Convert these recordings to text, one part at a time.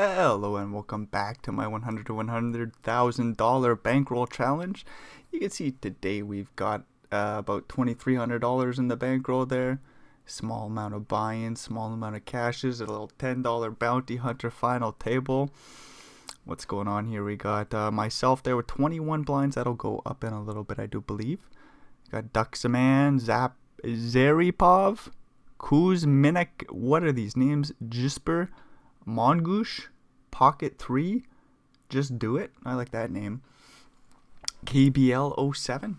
Hello and welcome back to my $100 to $100,000 bankroll challenge. You can see today we've got about $2,300 in the bankroll there. Small amount of buy-in, small amount of cashes, a little $10 bounty hunter final table. What's going on here? We got myself there with 21 blinds. That'll go up in a little bit, I do believe. Got Duxaman, Zaripov, Kuzminek. What are these names? Jisper, Mongoose, Pocket 3, Just Do It. I like that name. KBL 07.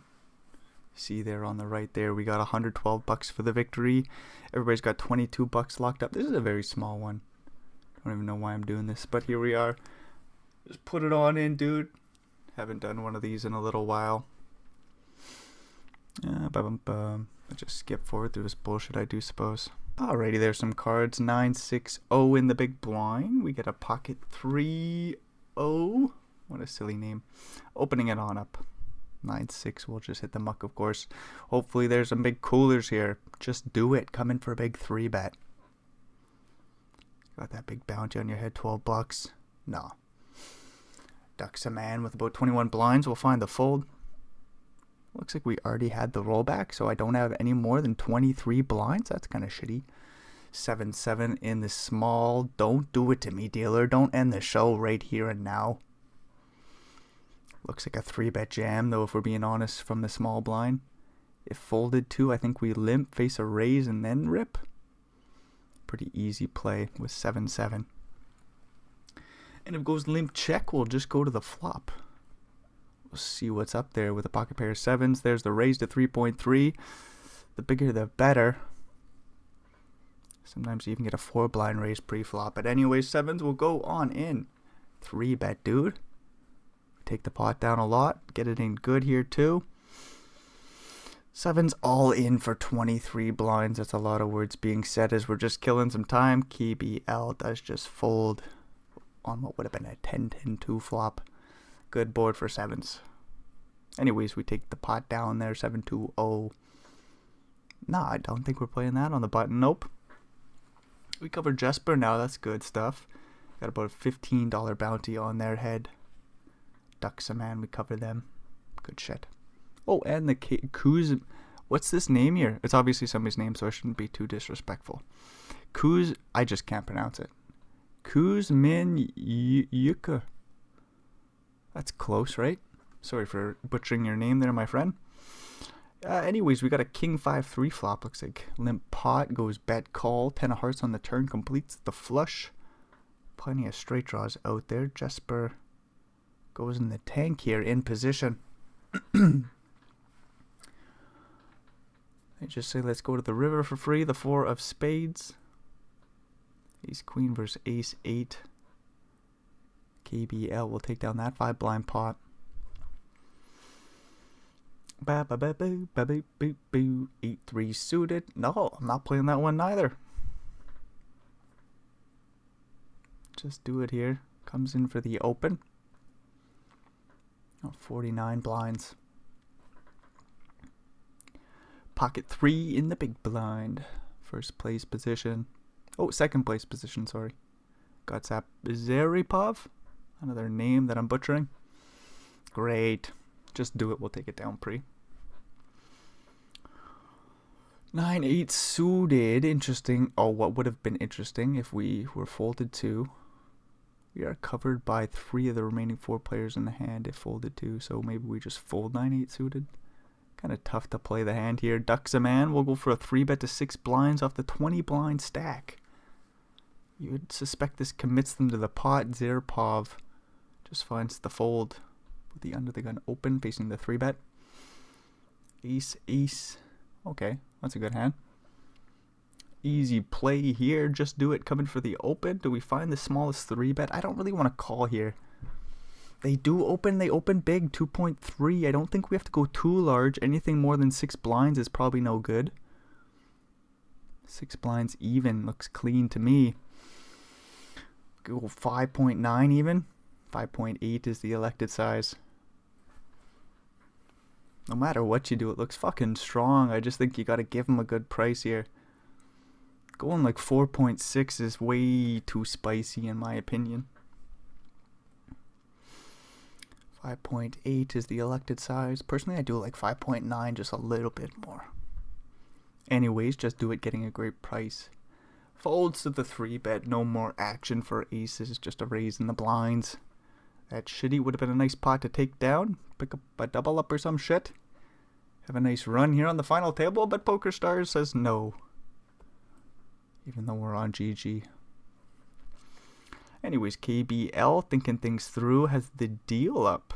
See there on the right there, we got $112 for the victory. Everybody's got $22 locked up. This is a very small one. I don't even know why I'm doing this, but here we are. Just put it on in, dude. Haven't done one of these in a little while. I just skip forward through this bullshit, I do suppose. Alrighty, there's some cards. 960 in the big blind. We get a pocket 30. What a silly name. Opening it on up. 9-6. We'll just hit the muck, of course. Hopefully there's some big coolers here. Just do it. Come in for a big 3-bet. Got that big bounty on your head. $12. No. Ducks a man with about 21 blinds. We'll find the fold. Looks like we already had the rollback, so I don't have any more than 23 blinds. That's kind of shitty. 7-7 in the small. Don't do it to me, dealer. Don't end the show right here and now. Looks like a 3-bet jam, though, if we're being honest, from the small blind. If folded to, I think we limp, face a raise, and then rip. Pretty easy play with 7-7. And if it goes limp check, we'll just go to the flop. We'll see what's up there with a pocket pair of 7s. There's the raise to 3.3. The bigger the better. Sometimes you even get a 4-blind raise pre-flop. But anyway, 7s will go on in. 3-bet, dude. Take the pot down a lot. Get it in good here, too. 7s all in for 23 blinds. That's a lot of words being said as we're just killing some time. KBL does just fold on what would have been a 10-10-2 flop. Good board for 7s. Anyways, we take the pot down there. 7-2-0. Nah, I don't think we're playing that on the button. Nope. We covered Jesper now. That's good stuff. Got about a $15 bounty on their head. Ducks a man. We cover them. Good shit. Oh, and the Kuz. What's this name here? It's obviously somebody's name, so I shouldn't be too disrespectful. Kuz. I just can't pronounce it. Kuzmin Yuka. That's close, right? Sorry for butchering your name there, my friend. Anyways, we got a king 5-3 flop. Looks like limp pot goes bet call. 10 of hearts on the turn completes the flush. Plenty of straight draws out there. Jesper goes in the tank here in position. I just say let's go to the river for free. The 4 of spades. Ace queen versus ace 8. KBL will take down that 5-blind pot. 8-3 suited. No, I'm not playing that one neither. Just do it here. Comes in for the open. 49 blinds. Pocket 3 in the big blind. First place position. Oh, second place position, sorry. Got Zaripov. Another name that I'm butchering. Great. Just do it. We'll take it down pre. 9-8 suited. Interesting. Oh, what would have been interesting if we were folded to. We are covered by 3 of the remaining 4 players in the hand if folded to. So maybe we just fold 9-8 suited. Kind of tough to play the hand here. Ducks a man. We'll go for a 3-bet to 6 blinds off the 20 blind stack. You would suspect this commits them to the pot. Zaripov just finds the fold with the under the gun open facing the 3-bet. Ace, ace. Okay, that's a good hand. Easy play here. Just do it. Coming for the open. Do we find the smallest 3-bet? I don't really want to call here. They do open. They open big. 2.3. I don't think we have to go too large. Anything more than 6 blinds is probably no good. 6 blinds even. Looks clean to me. Go 5.9 even. 5.8 is the elected size. No matter what you do, it looks fucking strong. I just think you got to give him a good price here. Going like 4.6 is way too spicy in my opinion. 5.8 is the elected size. Personally, I do like 5.9, just a little bit more. Anyways, just do it, getting a great price. Folds to the 3-bet, no more action for aces, just a raise in the blinds. That shitty would have been a nice pot to take down. Pick up a double up or some shit. Have a nice run here on the final table, but PokerStars says no. Even though we're on GG. Anyways, KBL, thinking things through, has the deal up.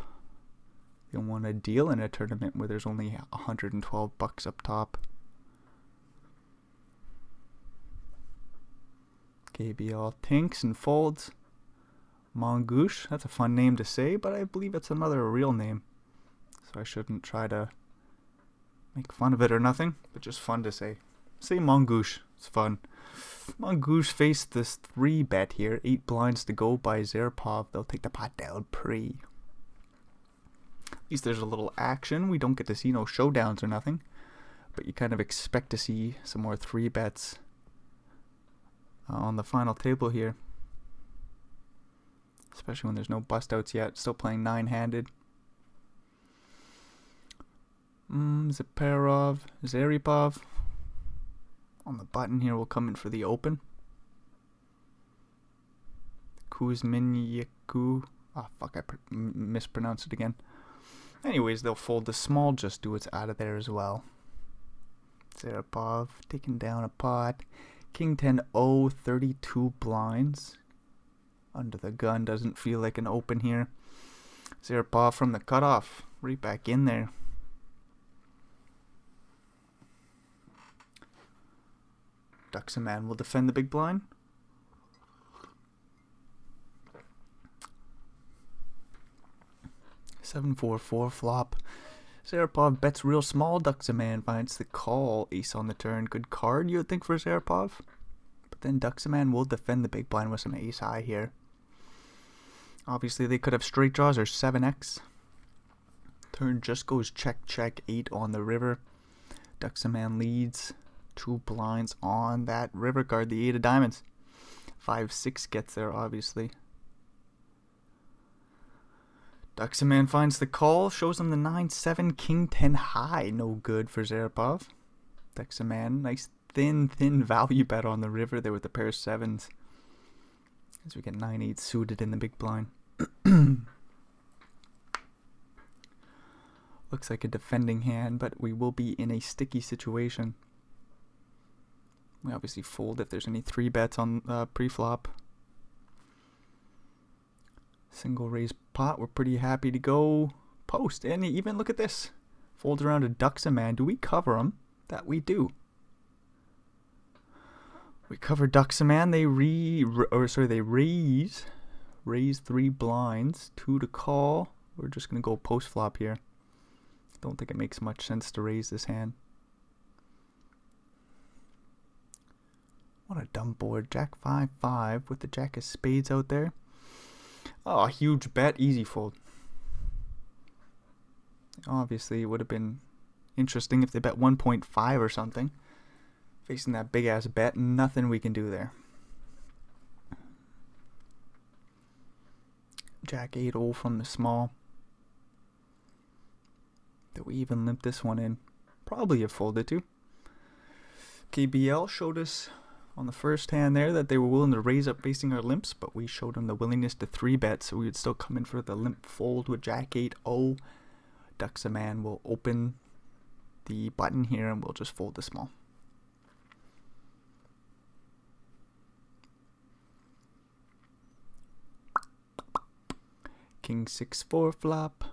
They want a deal in a tournament where there's only 112 bucks up top. KBL tinks and folds. Mongoosh, that's a fun name to say, but I believe it's another real name. So I shouldn't try to make fun of it or nothing, but just fun to say. Say Mongoosh, it's fun. Mongoosh faced this 3-bet here, 8 blinds to go by Zaripov. They'll take the pot down pre. At least there's a little action. We don't get to see no showdowns or nothing, but you kind of expect to see some more 3-bets on the final table here. Especially when there's no bust outs yet. Still playing 9-handed. Zaripov. On the button here, we'll come in for the open. Kuzminyaku. Ah, fuck, I mispronounced it again. Anyways, they'll fold the small, just do what's out of there as well. Zaripov taking down a pot. King 10-0, 32 blinds. Under the gun, doesn't feel like an open here. Zaripov from the cutoff, right back in there. Duxaman will defend the big blind. $7-4-4 flop. Zaripov bets real small. Duxaman finds the call. Ace on the turn. Good card, you would think, for Zaripov. But then Duxaman will defend the big blind with some ace high here. Obviously, they could have straight draws or 7x. Turn just goes check, check, 8 on the river. Duxaman leads. 2 blinds on that river card, the 8 of diamonds. 5-6 gets there, obviously. Duxaman finds the call, shows him the 9-7, King 10 high. No good for Zaripov. Duxaman, nice thin value bet on the river there with the pair of 7s. As we get 9-8 suited in the big blind. Looks like a defending hand, but we will be in a sticky situation. We obviously fold if there's any 3-bets on pre-flop. Single raise pot, we're pretty happy to go post. And even look at this. Folds around to Duxaman. Do we cover him? That we do. We cover Duxaman. They raise 3 blinds, 2 to call. We're just gonna go post flop here. Don't think it makes much sense to raise this hand. What a dumb board. Jack 5-5 with the jack of spades out there. Oh, a huge bet. Easy fold. Obviously, it would have been interesting if they bet 1.5 or something. Facing that big ass bet, nothing we can do there. Jack 8-0 from the small. Did we even limp this one in? Probably have folded to. KBL showed us on the first hand there that they were willing to raise up facing our limps, but we showed them the willingness to 3-bet, so we would still come in for the limp fold with Jack 8-0. Duxaman will open the button here and we'll just fold the small. King 6-4 flop.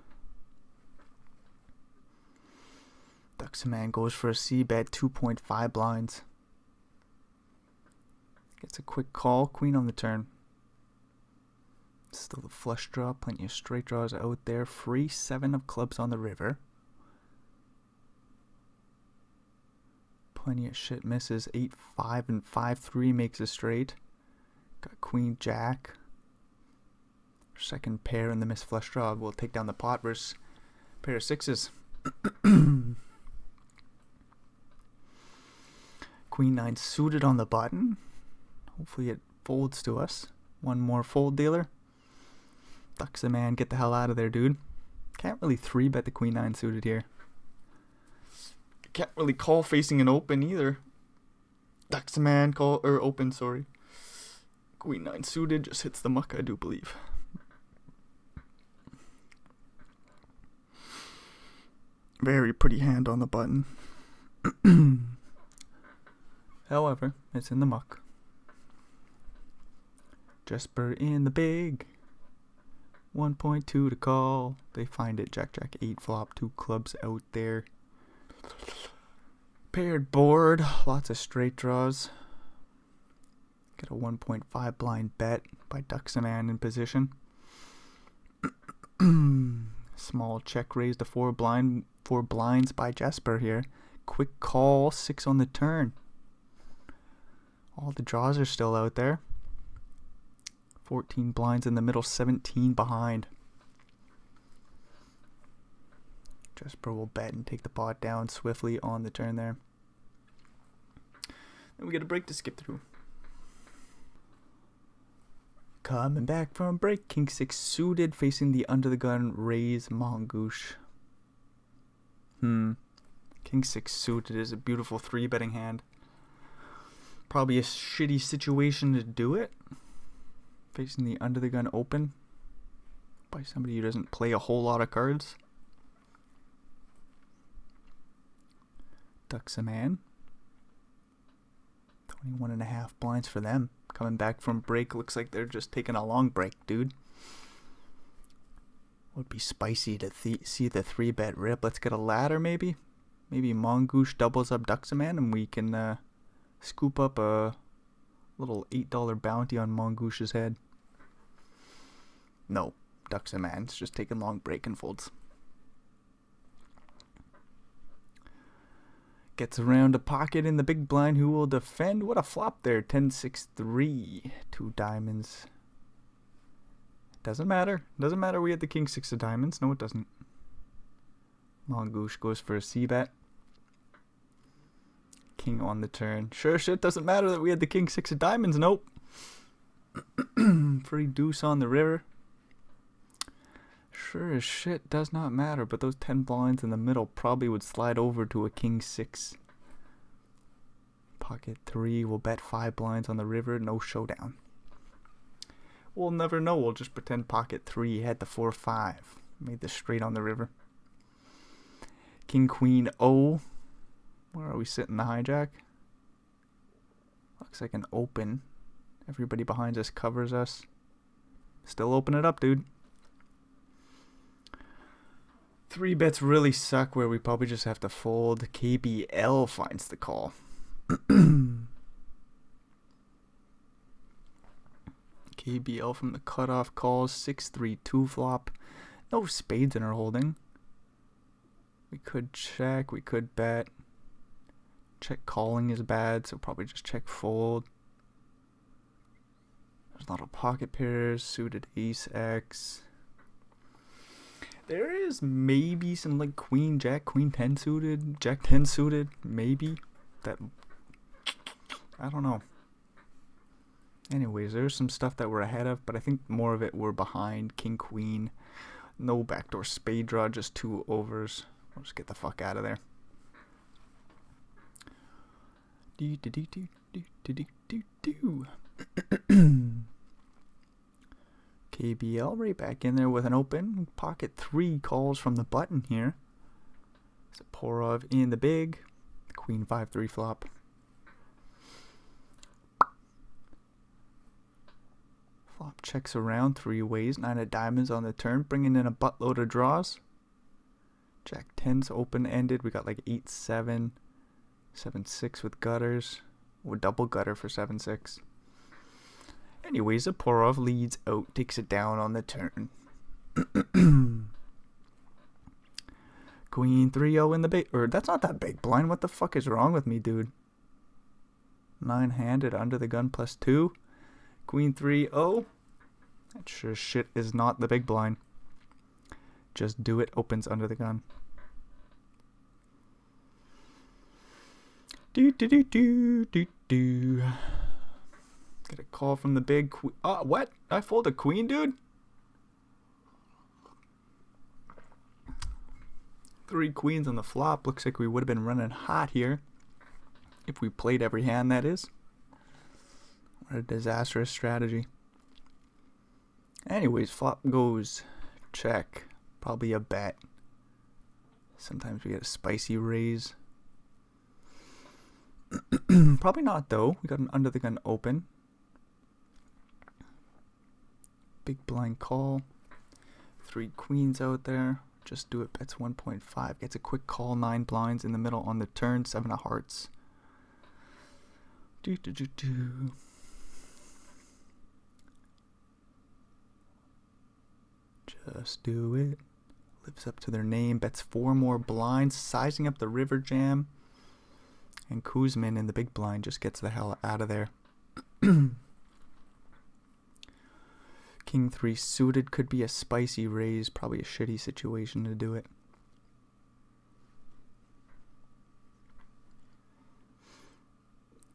Duxaman goes for a C-bet, 2.5 blinds. Gets a quick call, queen on the turn. Still a flush draw, plenty of straight draws out there. Free 7 of clubs on the river. Plenty of shit misses. 8-5 and 5-3 makes a straight. Got queen jack. Second pair in the missed flush draw. We'll take down the pot versus pair of 6s. Queen Queen 9 suited on the button. Hopefully it folds to us. One more fold, dealer. Ducks the man. Get the hell out of there, dude. Can't really 3-bet the Queen 9 suited here. Can't really call facing an open either. Ducks the man. Call or open, sorry. Queen 9 suited just hits the muck, I do believe. Very pretty hand on the button. However, it's in the muck. Jesper in the big. 1.2 to call. They find it. Jack, Jack, 8 flop. 2 clubs out there. Paired board. Lots of straight draws. Get a 1.5 blind bet by Ducks a man in position. Small check raise to 4 blinds by Jesper here. Quick call. 6 on the turn. All the draws are still out there. 14 blinds in the middle, 17 behind. Jesper will bet and take the pot down swiftly on the turn there. Then we get a break to skip through. Coming back from break, King 6 suited, facing the under the gun raise Mongoose. King 6 suited is a beautiful 3-betting hand. Probably a shitty situation to do it. Facing the under the gun open by somebody who doesn't play a whole lot of cards. Ducks a man. 21.5 blinds for them. Coming back from break. Looks like they're just taking a long break, dude. Would be spicy to see the 3-bet rip. Let's get a ladder maybe. Maybe Mongoose doubles up Ducks a man and we can scoop up a little $8 bounty on Mongoose's head. No, Ducks a man. It's just taking long break and folds. Gets around a pocket in the big blind. Who will defend? What a flop there. 10-6-3. 2 diamonds. Doesn't matter. Doesn't matter we had the King 6 of diamonds. No, it doesn't. Mongoose goes for a C-bet. King on the turn. Sure shit doesn't matter that we had the King 6 of diamonds. Nope. Free deuce on the river. Sure as shit does not matter, but those 10 blinds in the middle probably would slide over to a King 6. Pocket 3. We'll bet 5 blinds on the river. No showdown. We'll never know. We'll just pretend pocket 3 had the 4-5. Made this straight on the river. King Queen O. Where are we sitting the hijack? Looks like an open. Everybody behind us covers us. Still open it up, dude. 3 bets really suck where we probably just have to fold. KBL finds the call. KBL from the cutoff calls. 6-3-2 flop. No spades in our holding. We could check. We could bet. Check calling is bad, so probably just check fold. There's a lot of pocket pairs. Suited ace X. There is maybe some like Queen Jack, Queen 10 suited, Jack 10 suited, maybe. That, I don't know. Anyways, there's some stuff that we're ahead of, but I think more of it we're behind. King Queen, no backdoor spade draw, just 2 overs. We'll just get the fuck out of there. KBL right back in there with an open. Pocket 3 calls from the button here. Saporov in the big. Queen 5-3 flop. Flop checks around 3 ways. 9 of diamonds on the turn, bringing in a buttload of draws. Jack 10's open-ended. We got like 8-7. 7-6 with gutters. Or double gutter for 7-6. Anyways, Saporov leads out, takes it down on the turn. Queen 3-0 in the big, or that's not that big blind. What the fuck is wrong with me, dude? 9-handed under the gun plus 2. Queen 3-0. That sure shit is not the big blind. Just do it. Opens under the gun. Do do do do do do. Get a call from the big queen. Oh, what? I fold a queen, dude? 3 queens on the flop. Looks like we would have been running hot here. If we played every hand, that is. What a disastrous strategy. Anyways, flop goes check. Probably a bet. Sometimes we get a spicy raise. Probably not, though. We got an under the gun open. Big blind call. 3 queens out there. Just do it. Bets 1.5. Gets a quick call. 9 blinds in the middle on the turn. 7 of hearts. Do do do do. Just do it. Lives up to their name. Bets 4 more blinds. Sizing up the river jam. And Kuzmin in the big blind just gets the hell out of there. King 3 suited could be a spicy raise. Probably a shitty situation to do it.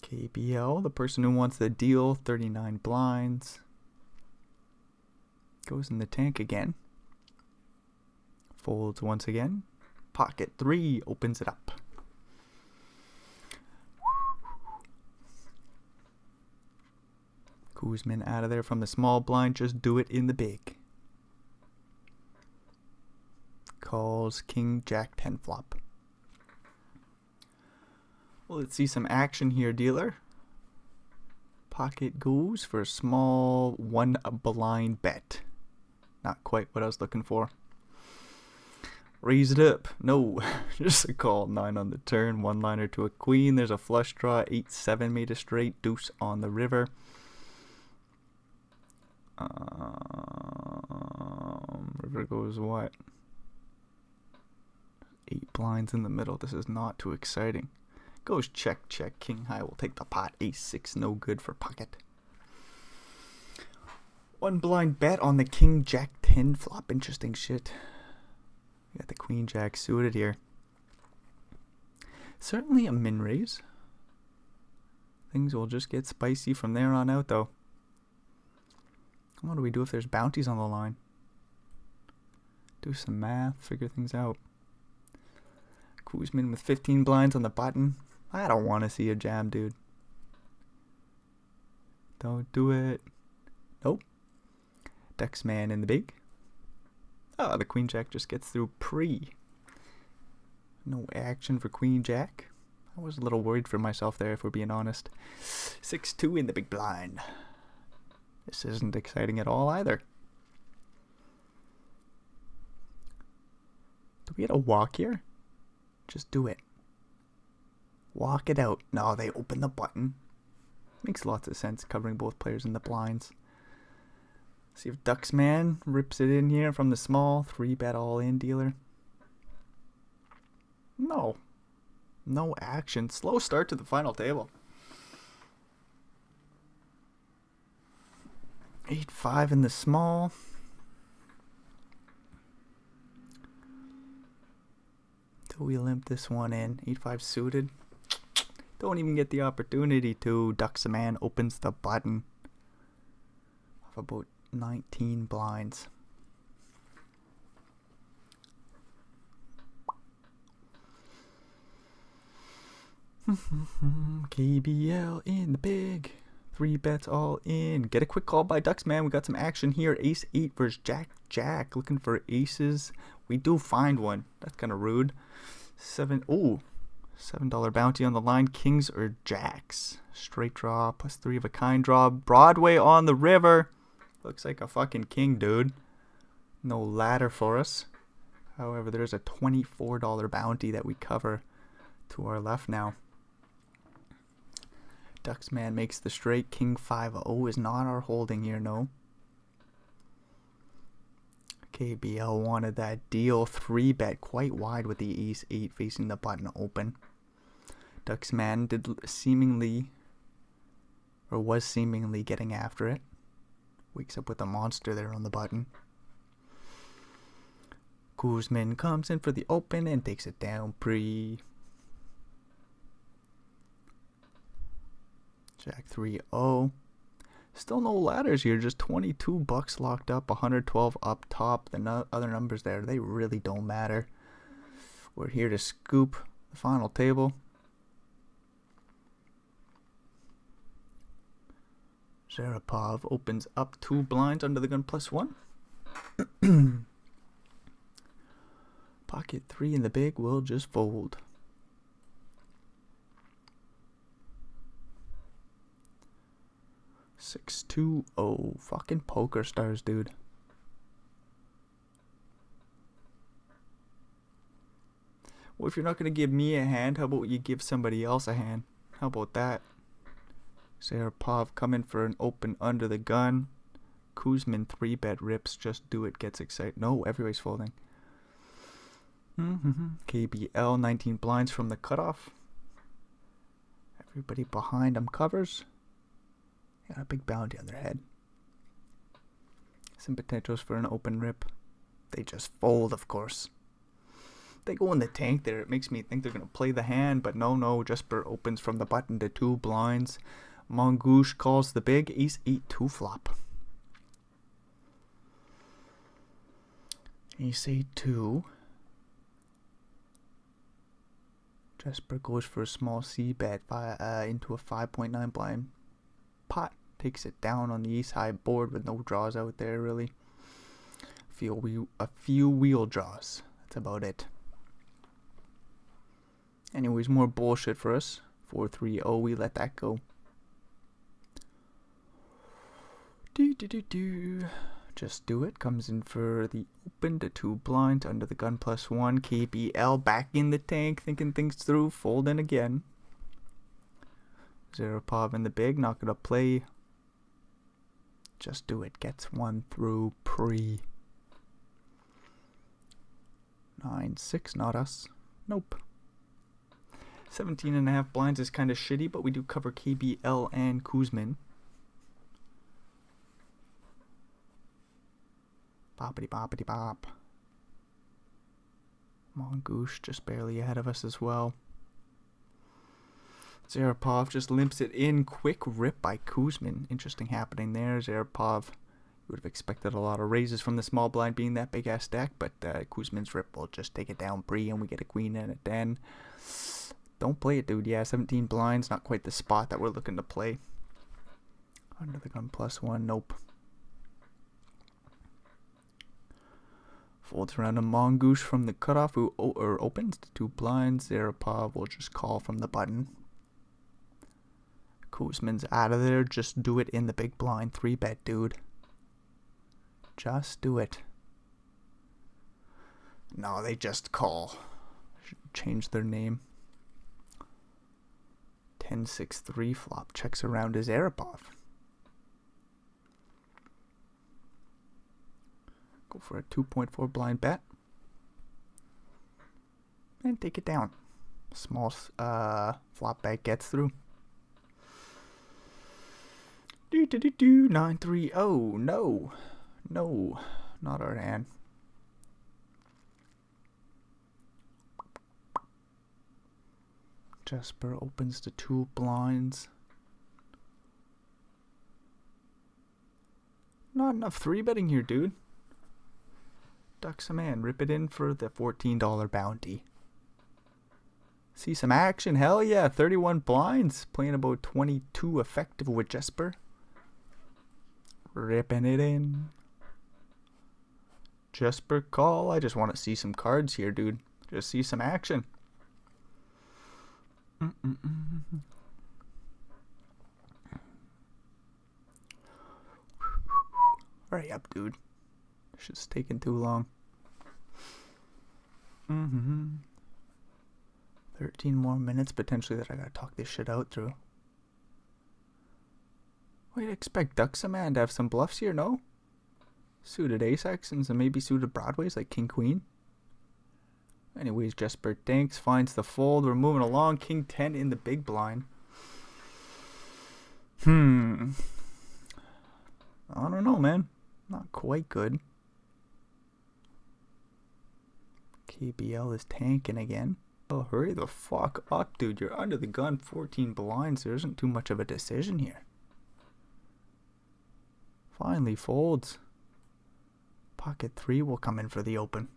KBL, the person who wants the deal. 39 blinds. Goes in the tank again. Folds once again. Pocket 3 opens it up. Kuzmin out of there from the small blind. Just do it in the big. Calls King Jack 10 flop. Well, let's see some action here, dealer. Pocket goes for a small 1 blind bet. Not quite what I was looking for. Raise it up. No, just a call. 9 on the turn. 1-liner to a queen. There's a flush draw. 8-7 made a straight. Deuce on the river. River goes what? 8 blinds in the middle. This is not too exciting. Goes check, check. King high will take the pot. Ace-6, no good for pocket. 1 blind bet on the King Jack 10 flop. Interesting shit. We got the Queen Jack suited here. Certainly a min raise. Things will just get spicy from there on out, though. What do we do if there's bounties on the line? Do some math, figure things out. Kuzmin with 15 blinds on the button. I don't want to see a jam, dude. Don't do it. Nope. Ducksman in the big. Oh, the Queen Jack just gets through pre. No action for Queen Jack. I was a little worried for myself there, if we're being honest. 6-2 in the big blind. This isn't exciting at all either. Do we get a walk here? Just do it. Walk it out. No, they open the button. Makes lots of sense covering both players in the blinds. See if Ducksman rips it in here from the small. 3-bet all in dealer. No. No action. Slow start to the final table. 8-5 in the small. Till we limp this one in. 8-5 suited. Don't even get the opportunity to. Ducksman opens the button. Of about 19 blinds. KBL in the big. 3 bets all in. Get a quick call by Ducksman. We got some action here. Ace-8 versus Jack-Jack. Looking for aces. We do find one. That's kind of rude. $7 bounty on the line. Kings or Jacks. Straight draw. Plus 3 of a kind draw. Broadway on the river. Looks like a fucking king, dude. No ladder for us. However, there's a $24 bounty that we cover to our left now. Ducksman makes the straight. King 5-0 is not our holding here, no. KBL wanted that deal. 3-bet quite wide with the Ace-8 facing the button open. Ducksman was seemingly getting after it. Wakes up with a monster there on the button. Kuzmin comes in for the open and takes it down pre. Jack 3-0. Still no ladders here, just 22 bucks locked up, 112 up top. The other numbers there, they really don't matter. We're here to scoop the final table. Zarapov opens up 2 blinds under the gun +1. Pocket 3 in the big will just fold. 6-2-0. Fucking poker stars, dude. Well, if you're not going to give me a hand, how about you give somebody else a hand? How about that? Zarapov coming for an open under the gun. Kuzmin 3-bet rips. Just do it. Gets excited. No, everybody's folding. KBL 19 blinds from the cutoff. Everybody behind them covers. Got a big bounty on their head. Some potentials for an open rip. They just fold, of course. They go in the tank there. It makes me think they're going to play the hand, but no. Jesper opens from the button to 2 blinds. Mongoose calls the big ace 8-2 flop. Ace 8-2. Jesper goes for a small C bet into a 5.9 blind pot. Takes it down on the ace high board with no draws out there, really. A few wheel draws. That's about it. Anyways, more bullshit for us. 4-3-0, we let that go. Just do it. Comes in for the open to 2 blinds under the gun +1. KBL back in the tank, thinking things through. Fold in again. Zarapov in the big, not gonna play. Just do it. Gets 1 through pre. 9-6, not us. Nope. 17.5 blinds is kind of shitty, but we do cover KBL and Kuzmin. Boppity boppity bop. Mongoose just barely ahead of us as well. Zarapov just limps it in. Quick rip by Kuzmin. Interesting happening there. Zarapov, you would have expected a lot of raises from the small blind being that big ass stack, but Kuzmin's rip will just take it down pre and we get a queen and a 10. Don't play it, dude. Yeah, 17 blinds, not quite the spot that we're looking to play. Under the gun +1, nope. Folds around a Mongoose from the cutoff, who opens to 2 blinds. Zarapov will just call from the button. Kuzmin's out of there. Just do it in the big blind. 3-bet, dude. Just do it. No, they just call. Should change their name. 10-6-3 flop. Checks around his Zarapov. Go for a 2.4 blind bet. And take it down. Small flop bet gets through. 9-3-0. No. No. Not our hand. Jesper opens to 2 blinds. Not enough 3-betting here, dude. Duck some man. Rip it in for the $14 bounty. See some action. Hell yeah. 31 blinds. Playing about 22 effective with Jesper. Ripping it in. Jesper call. I just want to see some cards here, dude. Just see some action. Hurry up, dude. This is taking too long. 13 more minutes potentially that I gotta talk this shit out through. Wait, I expect Duxaman to have some bluffs here, no? Suited ace-x and some maybe suited broadways like king-queen. Anyways, Jesper tanks, finds the fold. We're moving along. King 10 in the big blind. I don't know, man. Not quite good. KBL is tanking again. Oh, hurry the fuck up, dude. You're under the gun. 14 blinds. There isn't too much of a decision here. Finally folds. Pocket 3 will come in for the open.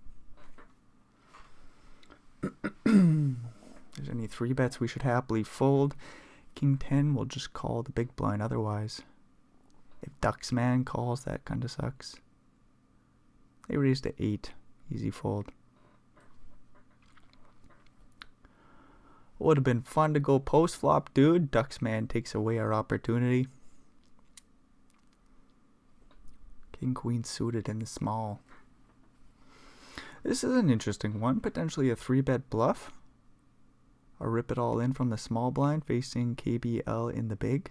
There's any 3 bets we should happily fold. King 10 will just call the big blind otherwise. If Ducks man calls, that kind of sucks. They raised to 8. Easy fold. Would have been fun to go post flop, dude. Ducks man takes away our opportunity. King queen suited in the small. This is an interesting one. Potentially a 3-bet bluff. Or rip it all in from the small blind facing KBL in the big.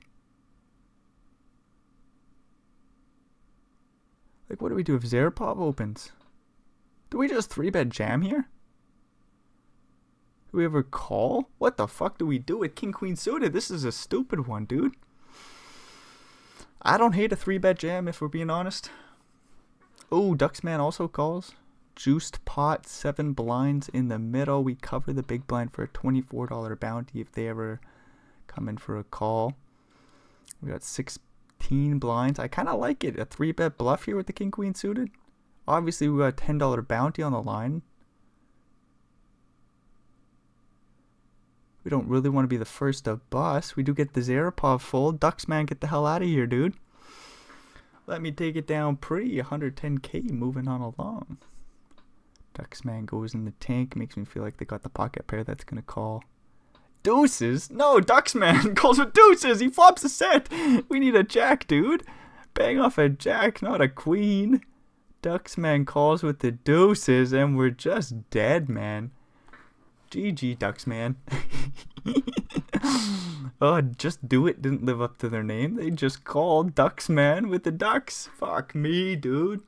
Like, what do we do if Zarapov opens? Do we just 3-bet jam here? Do we ever call? What the fuck do we do with king queen suited? This is a stupid one, dude. I don't hate a 3-bet jam if we're being honest. Oh, Ducksman also calls. Juiced pot, 7 blinds in the middle. We cover the big blind for a $24 bounty if they ever come in for a call. We got 16 blinds. I kind of like it. A 3-bet bluff here with the king queen suited. Obviously, we got a $10 bounty on the line. We don't really want to be the first to bust. We do get the Zarapov fold. Ducksman, get the hell out of here, dude. Let me take it down pretty. 110k moving on along. Ducksman goes in the tank. Makes me feel like they got the pocket pair that's going to call. Deuces? No, Ducksman calls with deuces. He flops a set. We need a jack, dude. Bang off a jack, not a queen. Ducksman calls with the deuces, and we're just dead, man. GG, Ducksman. Oh, Just Do It didn't live up to their name. They just called Ducksman with the ducks. Fuck me, dude.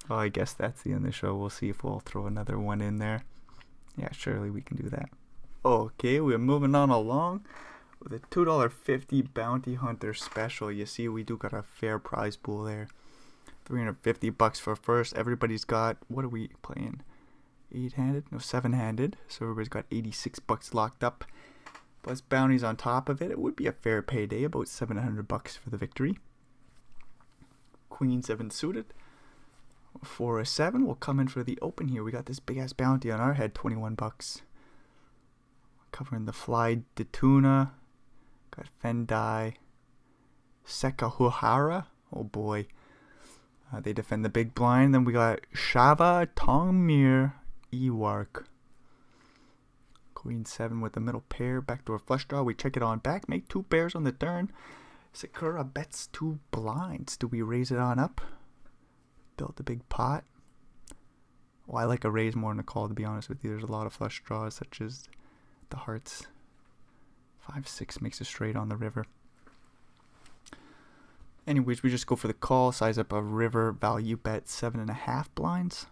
Oh, I guess that's the end of the show. We'll see if we'll throw another one in there. Yeah, surely we can do that. Okay, we're moving on along with a $2.50 Bounty Hunter special. You see, we do got a fair prize pool there. $350 for first. Everybody's got, what are we playing? 8-handed? No, 7-handed. So everybody's got $86 locked up. Plus bounties on top of it. It would be a fair payday, about $700 for the victory. Queen 7 suited. 4 or 7 will come in for the open here. We got this big ass bounty on our head, $21. Covering the fly Detuna. Got Fendai. Sekahuhara. Oh boy. They defend the big blind. Then we got Shava Tongmir Ewark. Queen 7 with the middle pair. Backdoor flush draw. We check it on back. Make 2 pairs on the turn. Sakura bets 2 blinds. Do we raise it on up? Built a big pot. Well, I like a raise more than a call, to be honest with you. There's a lot of flush draws, such as the hearts. 5-6 makes a straight on the river. Anyways, we just go for the call. Size up a river. Value bet 7.5 blinds.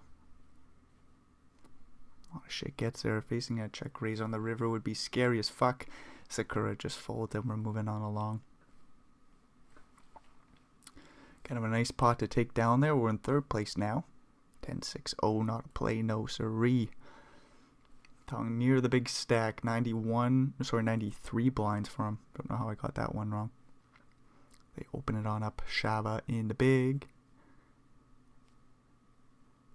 A lot of shit gets there. Facing a check raise on the river would be scary as fuck. Sakura just folds and we're moving on along. Kind of a nice pot to take down there. We're in 3rd place now. 10-6. Oh, not a play. No, siree. Tongue near the big stack. 93 blinds for him. Don't know how I got that one wrong. They open it on up. Shava in the big.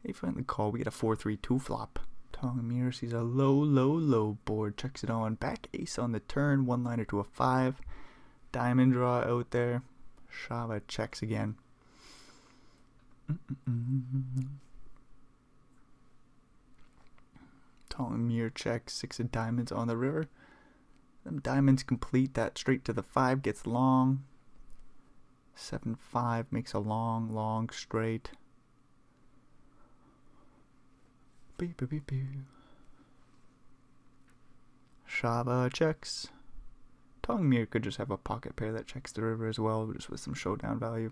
They finally call. We get a 4-3-2 flop. Tongue mirror sees a low board. Checks it on. Back ace on the turn. 1-liner to a 5. Diamond draw out there. Shava checks again. Tongue mirror checks. 6 of diamonds on the river. Them diamonds complete that straight to the 5. Gets long. 7-5 makes a long straight. Beep, beep, beep, beep. Shava checks. Tongue mirror could just have a pocket pair that checks the river as well, just with some showdown value.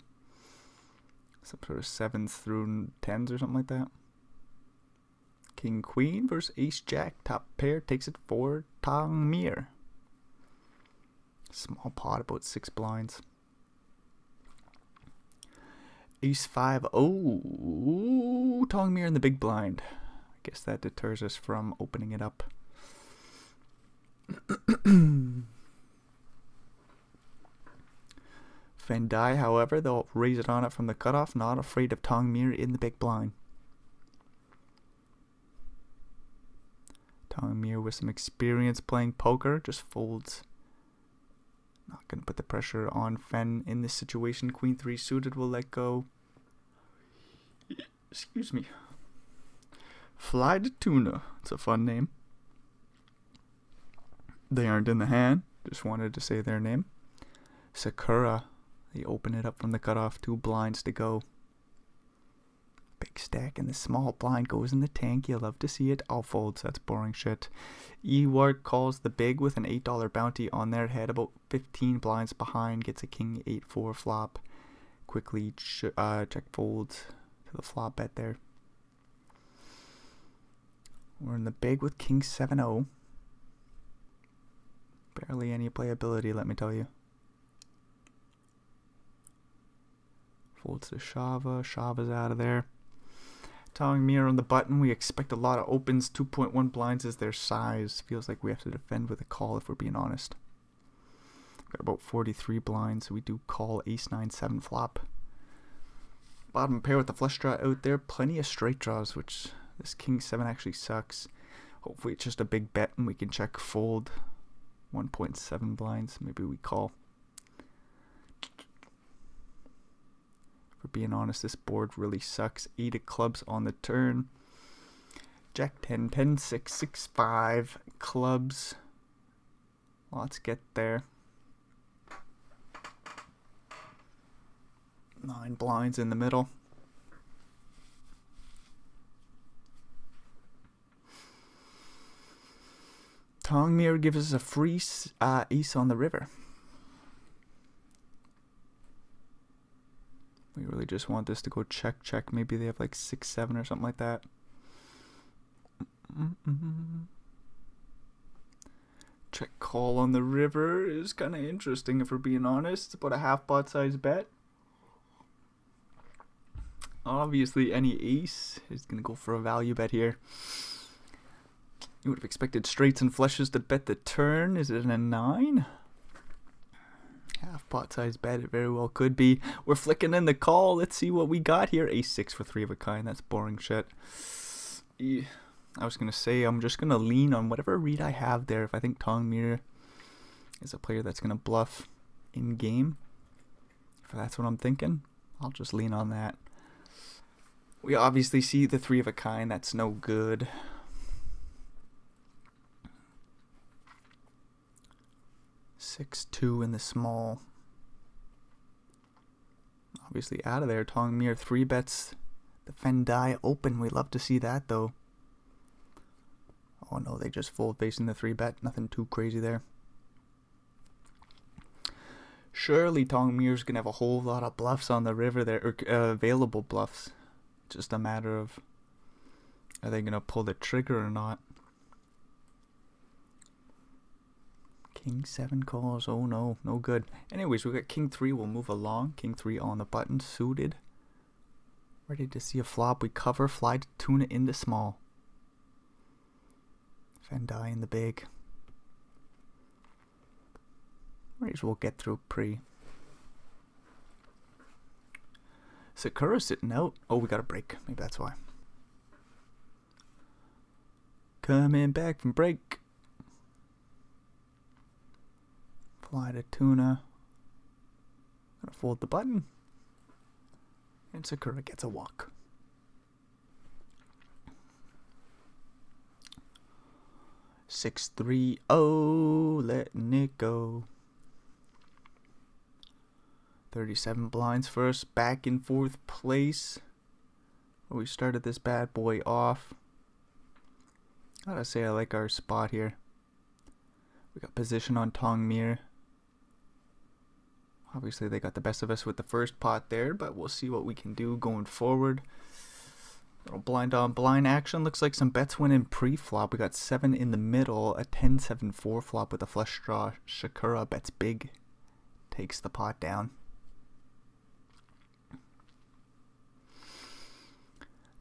Some sort of 7s through 10s or something like that. King Queen versus Ace Jack. Top pair takes it for Tongue mirror. Small pot, about 6 blinds. Ace 5. Oh, 'Ooh, Tongmir in the big blind. I guess that deters us from opening it up. Fendai, however, they'll raise it on it from the cutoff, not afraid of Tongmere in the big blind. Tongmere with some experience playing poker just folds. Not going to put the pressure on Fen in this situation. Queen 3 suited will let go. Excuse me. Fly to Tuna. It's a fun name. They aren't in the hand. Just wanted to say their name. Sakura. They open it up from the cutoff. 2 blinds to go. Big stack and the small blind goes in the tank. You love to see it. All folds. That's boring shit. Ewart calls the big with an $8 bounty on their head. About 15 blinds behind. Gets a king 8-4 flop. Quickly check folds to the flop bet there. We're in the big with king 7-0. Barely any playability, let me tell you. Folds to Shava. Shava's out of there. Tongmere on the button. We expect a lot of opens. 2.1 blinds is their size. Feels like we have to defend with a call if we're being honest. Got about 43 blinds, so we do call ace 9-7 flop. Bottom pair with the flush draw out there. Plenty of straight draws, which this king 7 actually sucks. Hopefully it's just a big bet and we can check fold. 1.7 blinds. Maybe we call. For being honest, this board really sucks. 8 of clubs on the turn. Jack 10, 10, 6, 6, 5 clubs. Let's get there. 9 blinds in the middle. Tongmere gives us a free ace on the river. We really just want this to go check, check. Maybe they have like 6-7 or something like that. Check call on the river is kind of interesting if we're being honest. It's about a half pot size bet. Obviously any ace is going to go for a value bet here. You would have expected straights and flushes to bet the turn. Is it a 9? Half pot size bet, it very well could be. We're flicking in the call. Let's see what we got here. Ace 6 for 3 of a kind. That's boring shit. Yeah. I was going to say, I'm just going to lean on whatever read I have there. If I think Tongmere is a player that's going to bluff in game, if that's what I'm thinking, I'll just lean on that. We obviously see the 3 of a kind. That's no good. Six, 2 in the small. Obviously out of there. Tongmere 3 bets the Fendai open. We love to see that though. Oh no, they just fold facing the 3 bet. Nothing too crazy there. Surely Tongmere's gonna have a whole lot of bluffs on the river there, or available bluffs. Just a matter of, are they gonna pull the trigger or not? King 7 calls. Oh no, no good. Anyways, we got king 3. We'll move along. King 3 on the button, suited. Ready to see a flop. We cover, fly to Tuna into small. Fendai in the big. Might as well get through pre. Sakura sitting out. Oh, we got a break. Maybe that's why. Coming back from break. Fly to Tuna. Gonna fold the button. And Sakura gets a walk. Six, 3, oh, letting it go. 37 blinds first, back in 4th place. We started this bad boy off. Gotta say I like our spot here. We got position on Tongmere. Obviously they got the best of us with the first pot there, but we'll see what we can do going forward. Little blind on blind action. Looks like some bets went in pre-flop. We got 7 in the middle, a 10-7-4 flop with a flush draw. Sakura bets big, takes the pot down.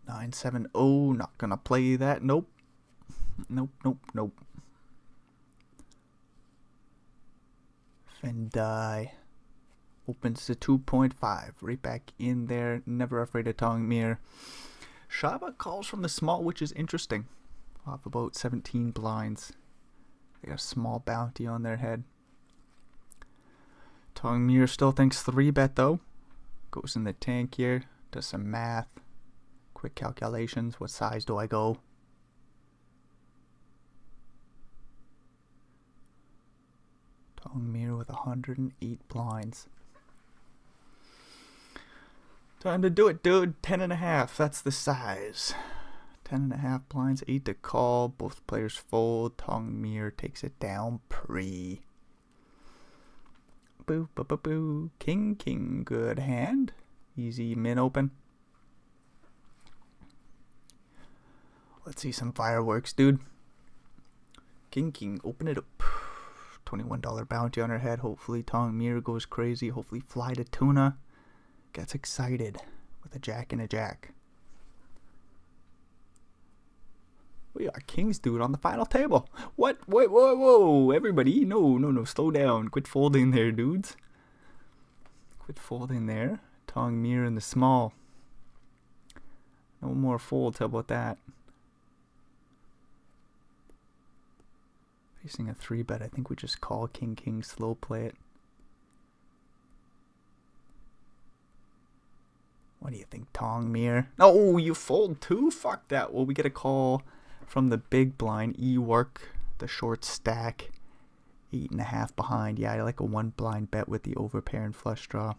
9-7-0, not gonna play that. Nope. Nope, nope, nope. Fendai opens to 2.5. Right back in there. Never afraid of Tongmere. Shaba calls from the small, which is interesting. Off about 17 blinds. They got a small bounty on their head. Tongmere still thinks 3-bet though. Goes in the tank here. Does some math. Quick calculations. What size do I go? Tongmere with 108 blinds. Time to do it, dude. 10.5. That's the size. 10.5 blinds. 8 to call. Both players fold. Tongmere takes it down pre. Boo, boo, boo, boo. King, king. Good hand. Easy min open. Let's see some fireworks, dude. King, king. Open it up. $21 bounty on her head. Hopefully Tongmere goes crazy. Hopefully Fly to Tuna gets excited with a jack and a jack. We are kings, dude, on the final table. What? Wait, whoa, whoa. Everybody, no. Slow down. Quit folding there, dudes. Quit folding there. Tongmere in the small. No more folds. How about that? Facing a 3-bet. I think we just call king, king, slow play it. What do you think, Tongmere? Oh, you fold too? Fuck that. Well, we get a call from the big blind. E-work, the short stack. 8.5 behind. Yeah, I like a 1 blind bet with the overpair and flush draw.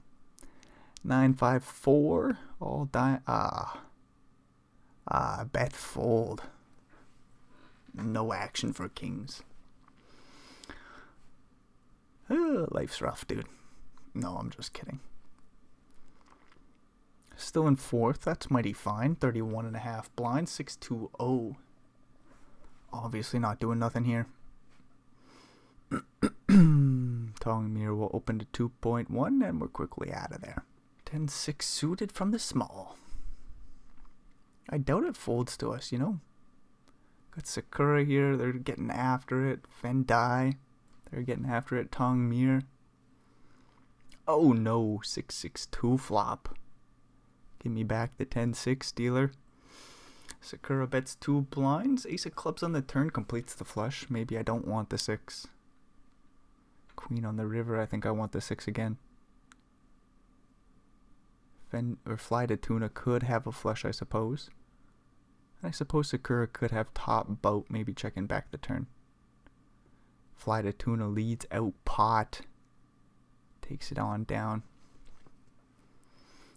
9-5-4. All die. Bet fold. No action for kings. Life's rough, dude. No, I'm just kidding. Still in 4th. That's mighty fine. 31.5 blinds. 6-2-0. Obviously not doing nothing here. Tongmere will open to 2.1 and we're quickly out of there. 10-6 suited from the small. I doubt it folds to us, you know. Got Sakura here. They're getting after it. Fendai. They're getting after it. Tongmere. Oh no. 6-6-2 flop. Give me back the 10-6 dealer. Sakura bets 2 blinds. Ace of clubs on the turn completes the flush. Maybe I don't want the 6. Queen on the river. I think I want the 6 again. Fly to Tuna could have a flush, I suppose. I suppose Sakura could have top boat, maybe checking back the turn. Fly to Tuna leads out pot. Takes it on down.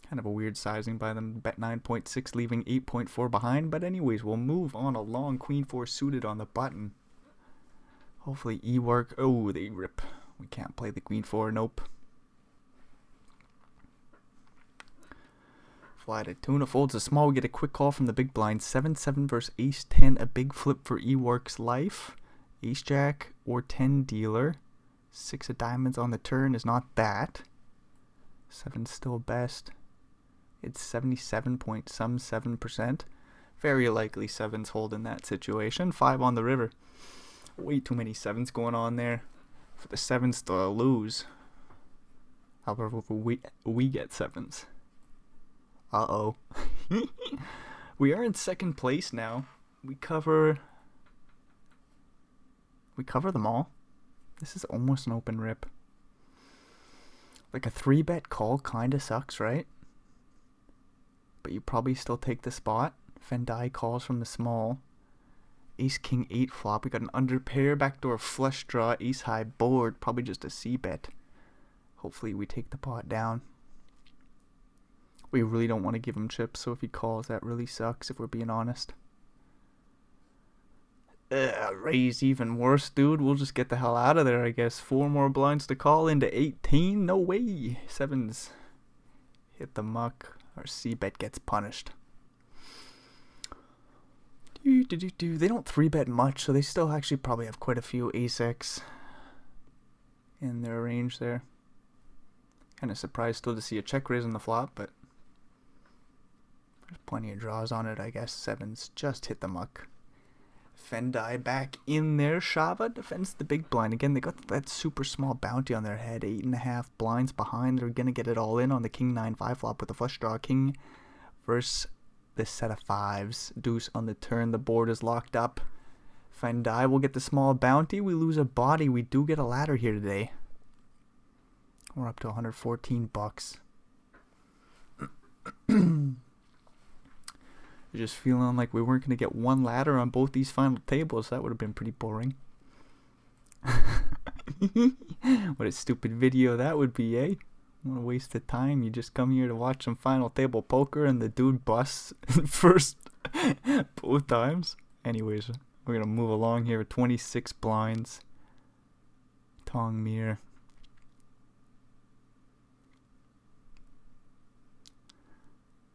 Kind of a weird sizing by them. Bet 9.6, leaving 8.4 behind. But anyways, we'll move on along. Queen 4 suited on the button. Hopefully E-work. Oh, they rip. We can't play the Queen 4. Nope. Fly to Tuna folds a small. We get a quick call from the big blind. 7-7 versus Ace 10. A big flip for E-work's life. Ace Jack or 10 dealer. 6 of diamonds on the turn is not that. 7's still best. It's 77.7%. Very likely 7's holding that situation. 5 on the river. Way too many 7's going on there for the 7's to lose. However, we get 7's. Uh-oh. We are in 2nd place now. We cover them all. This is almost an open rip. Like a 3-bet call kinda sucks, right? But you probably still take the spot. Fendai calls from the small. Ace King 8 flop. We got an under pair, backdoor flush draw, ace high board. Probably just a C-bet. Hopefully we take the pot down. We really don't want to give him chips, so if he calls, that really sucks if we're being honest. Raise even worse, dude. We'll just get the hell out of there, I guess. 4 more blinds to call into 18. No way. 7's hit the muck. Our C-bet gets punished. They don't 3-bet much, so they still actually probably have quite a few ace-X in their range there. Kind of surprised still to see a check raise on the flop, but there's plenty of draws on it, I guess. 7's just hit the muck. Fendai back in there. Shava defends the big blind. Again, they got that super small bounty on their head. 8.5 blinds behind. They're going to get it all in on the king 9-5 flop with the flush draw. King versus this set of fives. Deuce on the turn. The board is locked up. Fendai will get the small bounty. We lose a body. We do get a ladder here today. We're up to 114 bucks. Just feeling like we weren't going to get one ladder on both these final tables. That would have been pretty boring. What a stupid video that would be, eh? What a waste of time. You just come here to watch some final table poker and the dude busts first both times. Anyways, we're going to move along here with 26 blinds. Tong Mir.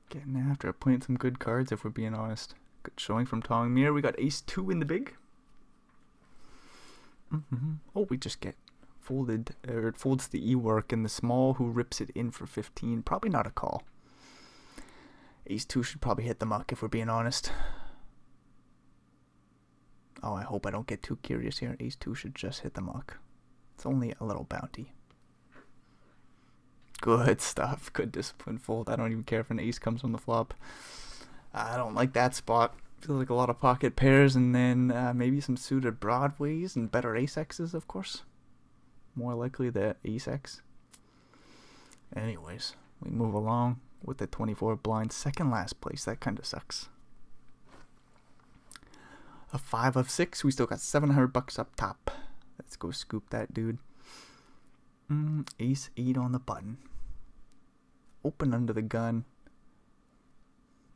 Getting after it, playing some good cards if we're being honest. Good showing from Tong Mir. We got ace-2 in the big. Oh, we just get folded, or it folds the E-work in the small, who rips it in for 15. Probably not a call. Ace-2 should probably hit the muck if we're being honest. Oh, I hope I don't get too curious here. Ace-2 should just hit the muck. It's only a little bounty. Good stuff. Good discipline fold. I don't even care if an ace comes on the flop. I don't like that spot. Feels like a lot of pocket pairs, and then maybe some suited broadways and better ace X's, of course. More likely the ace X. Anyways, we move along with the 24 blind, second last place. That kind of sucks. A 5 of 6. We still got 700 bucks up top. Let's go scoop that dude. Ace 8 on the button. Open under the gun.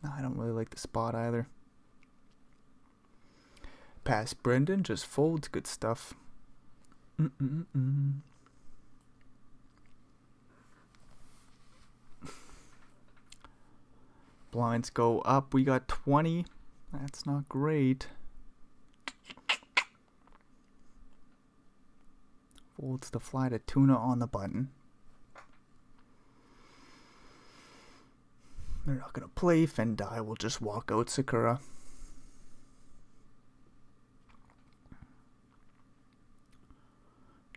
No, I don't really like the spot either. Pass Brendan, just folds. Good stuff. Blinds go up. We got 20. That's not great. Folds the fly to tuna on the button. They're not going to play. Fendai will just walk out Sakura.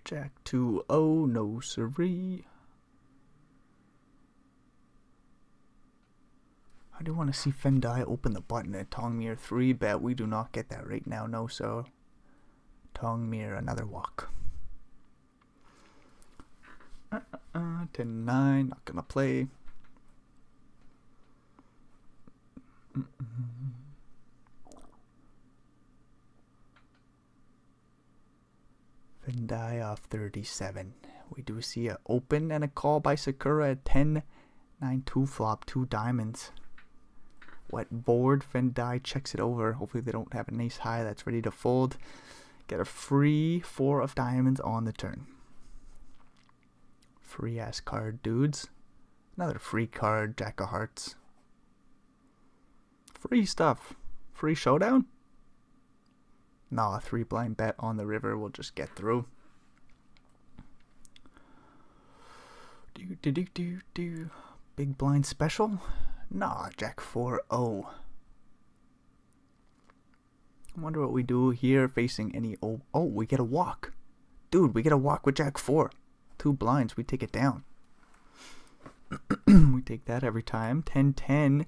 Jack 2-0, no siree. I do want to see Fendai open the button at Tong Mir 3 bet. We do not get that right now, no, so Tong Mir, another walk. 10-9, not gonna play. Fendai off 37. We do see a open and a call by Sakura at 10-9-2 flop, 2 diamonds. Wet board. Fendai checks it over. Hopefully they don't have an ace high that's ready to fold. Get a free 4 of diamonds on the turn. Free ass card, dudes. Another free card, Jack of Hearts. Free stuff. Free showdown? Nah, a 3 blind bet on the river will just get through. Big blind special? Nah, Jack 4-0. I wonder what we do here facing any... Oh, we get a walk. Dude, we get a walk with Jack 4. 2 blinds, we take it down. We take that every time. 10-10.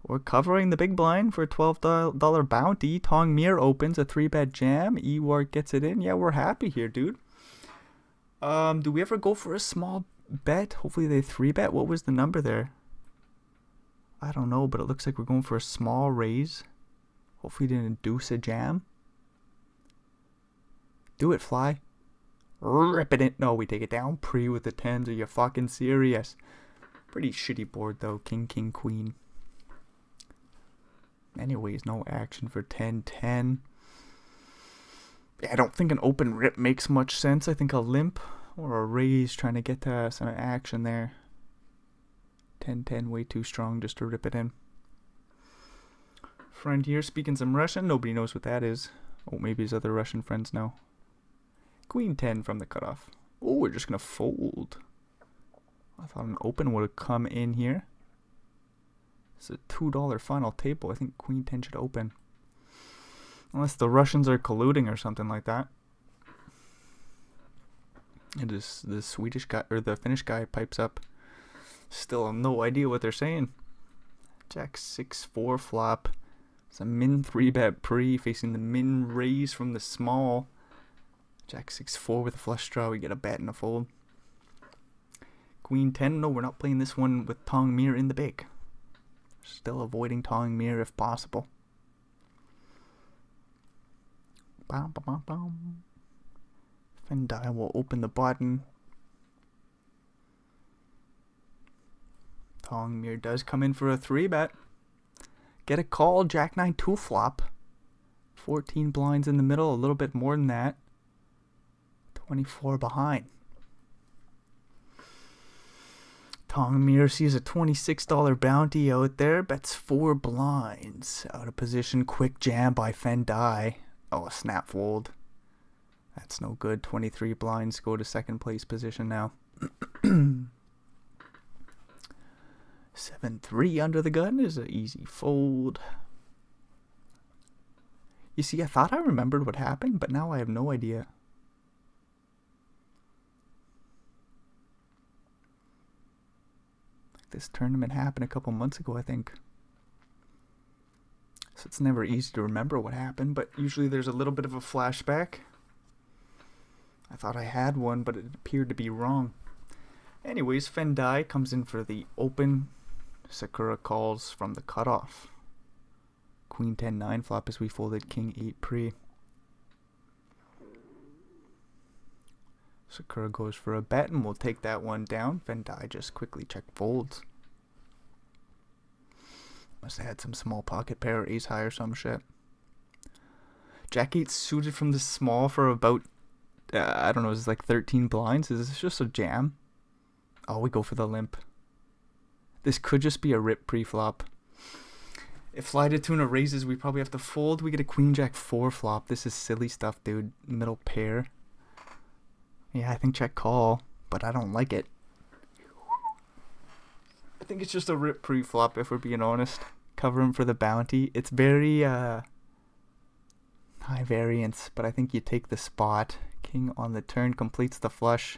We're covering the big blind for a $12 bounty. Tong Mir opens a 3-bet jam. Ewart gets it in. Yeah, we're happy here, dude. Do we ever go for a small bet? Hopefully they 3-bet. What was the number there? I don't know, but it looks like we're going for a small raise. Hopefully didn't induce a jam. Do it, fly. Rip it in. No, we take it down. Pre with the 10s. Are you fucking serious? Pretty shitty board, though. King, king, queen. Anyways, no action for 10-10. Yeah, I don't think an open rip makes much sense. I think a limp or a raise trying to get to some action there. 10-10, way too strong just to rip it in. Friend here speaking some Russian. Nobody knows what that is. Oh, maybe his other Russian friends know. Queen 10 from the cutoff. Oh, we're just going to fold. I thought an open would have come in here. It's a $2 final table. I think Queen 10 should open. Unless the Russians are colluding or something like that. And just the Swedish guy or the Finnish guy pipes up. Still have no idea what they're saying. Jack 6-4 flop. It's a min 3-bet pre facing the min raise from the small. Jack 6-4 with a flush draw. We get a bet and a fold. Queen 10. No, we're not playing this one with Tong Mir in the big. Still avoiding Tong Mir if possible. Bam, bam, bam, bam. Fendai will open the button. Tong Mir does come in for a 3-bet. Get a call. Jack 9 2 flop. 14 blinds in the middle. A little bit more than that. 24 behind. Tong Mir sees a $26 bounty out there. Bets 4 blinds. Out of position. Quick jam by Fendai. Oh, a snap fold. That's no good. 23 blinds go to second place position now. 7-3 under the gun is an easy fold. You see, I thought I remembered what happened, but now I have no idea. This tournament happened a couple months ago, I think. So it's never easy to remember what happened, but usually there's a little bit of a flashback. I thought I had one, but it appeared to be wrong. Anyways, Fendai comes in for the open. Sakura calls from the cutoff. Queen 10-9 flop as we folded King 8 pre. Sakura goes for a bet and we'll take that one down. Fendai just quickly check folds. Must have had some small pocket pair or ace high or some shit. Jack 8 suited from the small for about, I don't know, is it like 13 blinds? Is this just a jam? Oh, we go for the limp. This could just be a rip pre-flop. If Fly to Tuna raises, we probably have to fold. We get a Queen Jack 4 flop. This is silly stuff, dude. Middle pair. Yeah, I think check call, but I don't like it. I think it's just a rip pre-flop, if we're being honest. Cover him for the bounty. It's very high variance, but I think you take the spot. King on the turn completes the flush.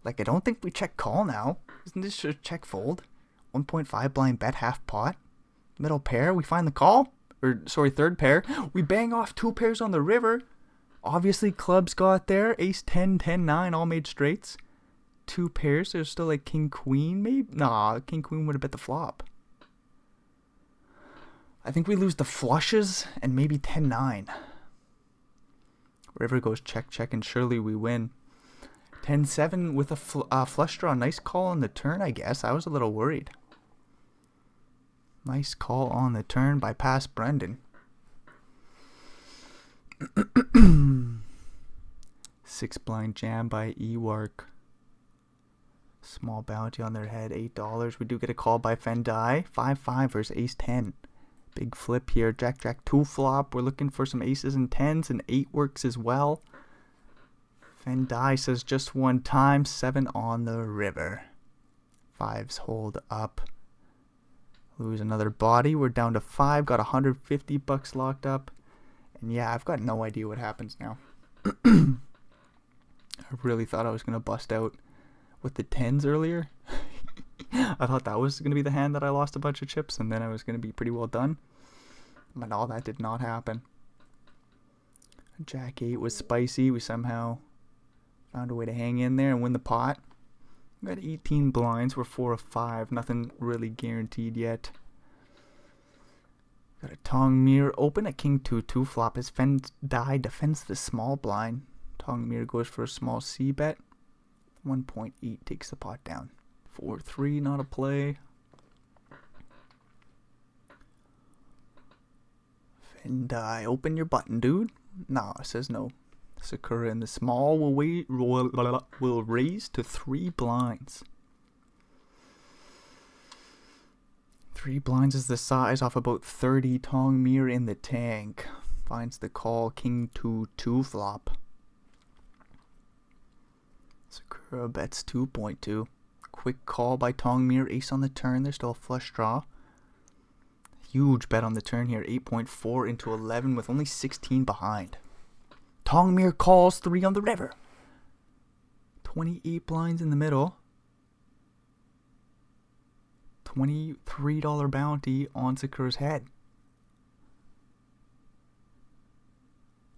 Like, I don't think we check call now. Isn't this just check fold? 1.5 blind bet half pot. Middle pair, we find the call. Or, sorry, third pair. We bang off 2 pairs on the river. Obviously, clubs got there. Ace 10, 10, 9, all made straights. 2 pairs. There's still like King Queen, maybe? Nah, King Queen would have bet the flop. I think we lose the flushes and maybe 10, 9. River goes check, check, and surely we win. 10, 7 with a flush draw. Nice call on the turn, I guess. I was a little worried. Nice call on the turn by past Brendan. 6 blind jam by Ewark. Small bounty on their head, $8. We do get a call by Fendai. 5-5 versus ace 10. Big flip here. Jack, Jack 2 flop. We're looking for some aces and 10s, and 8 works as well. Fendai says just one time. 7 on the river. 5s hold up. Lose another body. We're down to 5. Got $150 locked up. And yeah, I've got no idea what happens now. I really thought I was going to bust out with the 10s earlier. I thought that was going to be the hand that I lost a bunch of chips, and then I was going to be pretty well done. But all that did not happen. Jack 8 was spicy. We somehow found a way to hang in there and win the pot. We got 18 blinds. We're 4 of 5. Nothing really guaranteed yet. Got a Tong Mir open. A King 2-2 flop. His Fendai defends the small blind. Tong Mir goes for a small C bet. 1.8 takes the pot down. 4-3, not a play. Fendai, open your button, dude. Nah, it says no. Sakura in the small will raise to 3 blinds. 3 blinds is the size off about 30. Tong Mir in the tank. Finds the call. King 2-2 flop. Sakura bets 2.2. Quick call by Tong Mir. Ace on the turn. There's still a flush draw. huge bet on the turn here. 8.4 into 11 with only 16 behind. Tongmere calls 3 on the river. 28 blinds in the middle. $23 bounty on Sakura's head.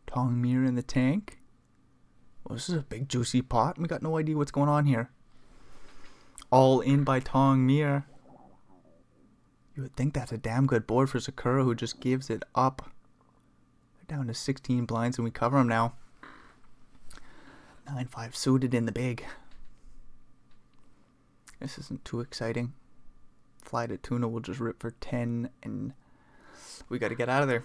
Tongmere in the tank. Well, this is a big juicy pot. We got no idea what's going on here. All in by Tongmere. You would think that's a damn good board for Sakura, who just gives it up. They're down to 16 blinds and we cover them now. 9-5 suited in the big. This isn't too exciting. Fly to tuna will just rip for 10 and we got to get out of there.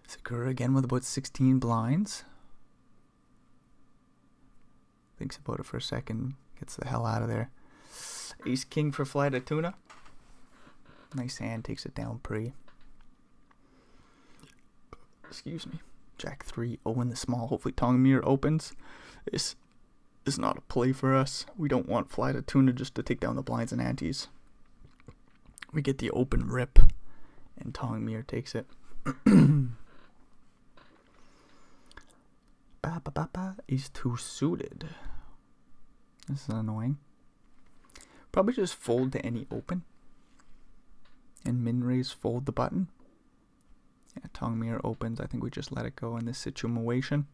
Sakura again with about 16 blinds. Thinks about it for a second. Gets the hell out of there. Ace king for fly to tuna. Nice hand, takes it down pre. Excuse me. Jack 3, in the small. Hopefully Tongmere opens. This is not a play for us. We don't want fly to tuna just to take down the blinds and antes. We get the open rip and Tongmere takes it. Ace 2 suited. This is annoying. Probably just fold to any open. And min raise fold the button. Yeah, Tongmere opens. I think we just let it go in this situation.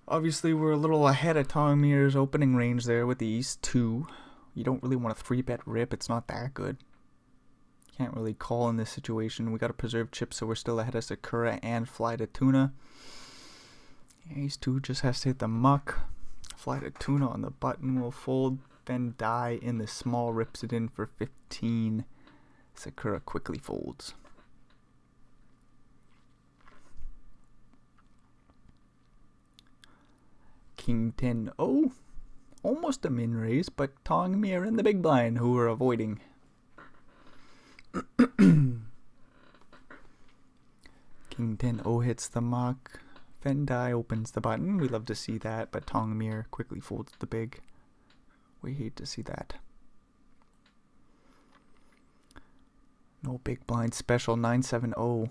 Obviously, we're a little ahead of Tongmere's opening range there with the Ace 2. You don't really want a 3-bet rip. It's not that good. Can't really call in this situation. We got to preserve chips, so we're still ahead of Sakura and fly to tuna. Ace 2 just has to hit the muck. Fly to tuna on the button will fold, then die in the small, rips it in for 15. Sakura quickly folds. King 10. Oh, almost a min raise, but Tongmere in the big blind who we're avoiding. King 10 hits the muck. Fendai opens the button. We love to see that, but Tongmere quickly folds the big. We hate to see that. No big blind special. 9-7-0.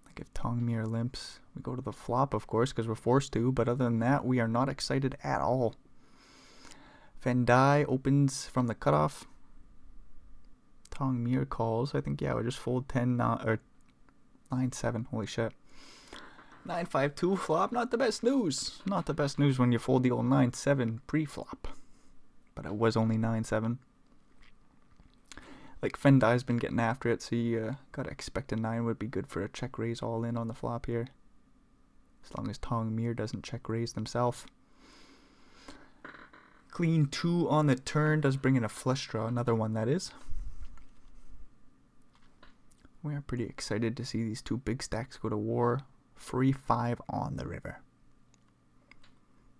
Like if Tongmere limps, we go to the flop, of course, because we're forced to. But other than that, we are not excited at all. Fendai opens from the cutoff. Tongmere calls. I think, yeah, we just fold 10 or 9-7. Holy shit. 9-5-2 flop. Not the best news. Not the best news when you fold the old 9-7 pre-flop. But it was only 9-7. Like, Fendai's been getting after it, so you gotta expect a 9 would be good for a check raise all in on the flop here. As long as Tongmere doesn't check raise themselves. Clean 2 on the turn does bring in a flush draw. Another one, that is. We are pretty excited to see these two big stacks go to war. Free 5 on the river.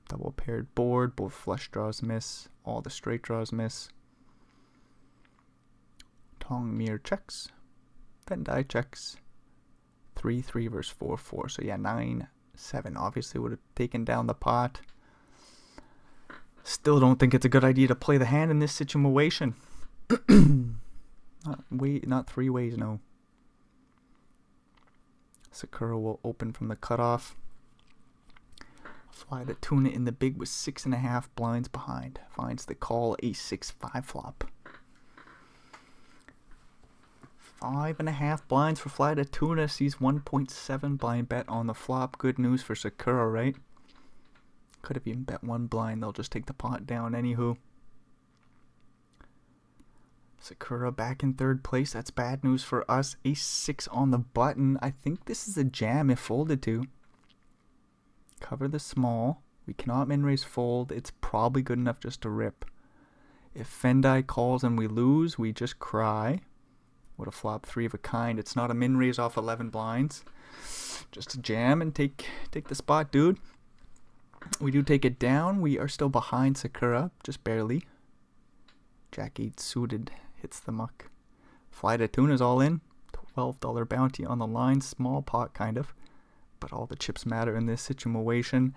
Double paired board. Both flush draws miss. All the straight draws miss. Tongmere checks. Fendai checks. 3-3 versus 4-4. So yeah, 9-7 obviously would have taken down the pot. Still don't think it's a good idea to play the hand in this situation. Not 3 ways, no. Sakura will open from the cutoff. Fly to tuna in the big with 6.5 blinds behind. Finds the call. Ace 6-5 flop. 5.5 blinds for fly to tuna. Sees 1.7 blind bet on the flop. Good news for Sakura, right? Could have even bet 1 blind. They'll just take the pot down anywho. Sakura back in 3rd place. That's bad news for us. Ace 6 on the button. I think this is a jam if folded to. Cover the small. We cannot min raise fold. It's probably good enough just to rip. If Fendai calls and we lose, we just cry. What a flop, 3 of a kind. It's not a min raise off 11 blinds. Just a jam and take the spot, dude. We do take it down. We are still behind Sakura, just barely. Jack 8 suited hits the muck. Fly to tuna's all in. $12 bounty on the line. Small pot, kind of. But all the chips matter in this situation.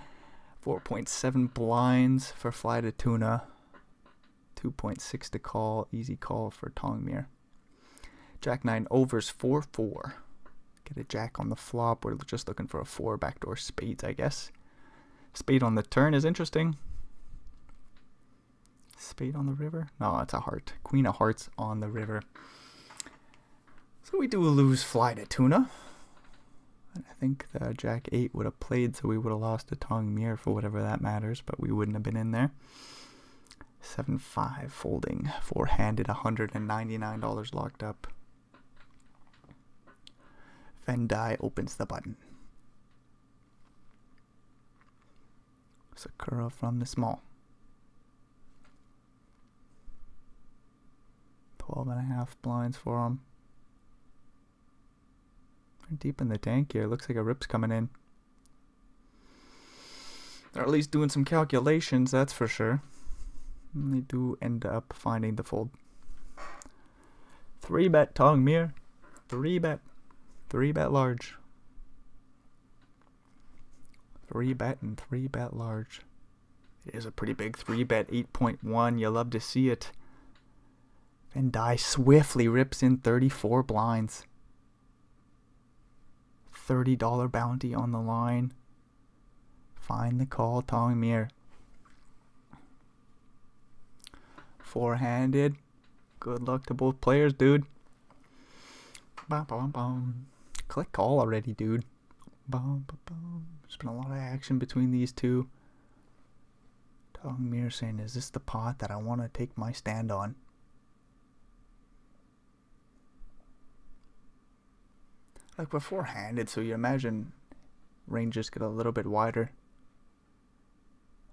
4.7 blinds for fly to tuna. 2.6 to call. Easy call for Tongmere. Jack 9 overs 4-4. Get a jack on the flop. We're just looking for a 4 backdoor spades, I guess. Spade on the turn is interesting. Spade on the river? No, it's a heart. Queen of hearts on the river. So we do lose fly to tuna. And I think the Jack 8 would have played, so we would have lost to Tongmere for whatever that matters, but we wouldn't have been in there. 7-5 folding. Four-handed, $199 locked up. Vendai opens the button. Sakura from the small. 12.5 blinds for him. They're deep in the tank here. Looks like a rip's coming in. They're at least doing some calculations, that's for sure. And they do end up finding the fold. 3-bet Tongmere. 3-bet. 3-bet large. 3-bet and 3-bet large. It is a pretty big 3-bet, 8.1. You love to see it. Vendai swiftly rips in 34 blinds. $30 bounty on the line. Find the call, Tongmere. Four-handed. Good luck to both players, dude. Bum, bum, bum. Click call already, dude. Bum, bum, bum. There's been a lot of action between these two. Tongmere saying, is this the pot that I want to take my stand on? Like, we're four-handed, so you imagine ranges get a little bit wider.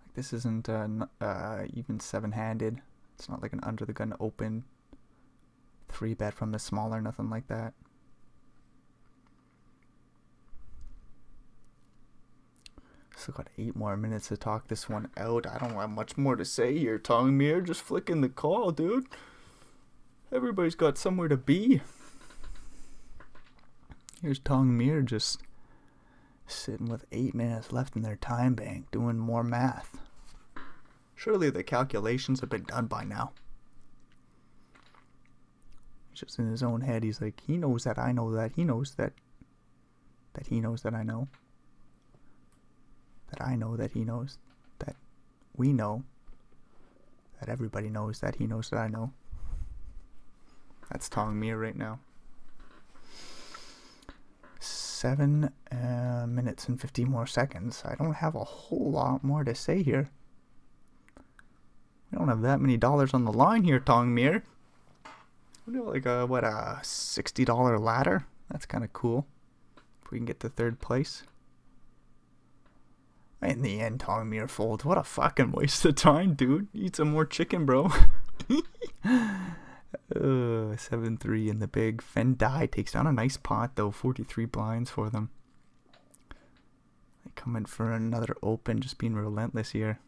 Like, this isn't even seven-handed. It's not like an under-the-gun open 3-bet from the smaller, nothing like that. Still got 8 more minutes to talk this one out. I don't have much more to say here, Tongmere. Just flicking the call, dude. Everybody's got somewhere to be. Here's Tongmere just sitting with 8 minutes left in their time bank, doing more math. Surely the calculations have been done by now. Just in his own head, he's like, he knows that I know that. He knows that he knows that I know. That I know that he knows. That we know. That everybody knows that he knows that I know. That's Tongmere right now. 7 minutes and 50 more seconds. I don't have a whole lot more to say here. We don't have that many dollars on the line here, Tongmere. We do like a $60 ladder. That's kind of cool. If we can get to third place. In the end, Tongmere folds. What a fucking waste of time, dude. Eat some more chicken, bro. 7-3 in the big. Vendai takes down a nice pot, though. 43 blinds for them. They come in for another open, just being relentless here.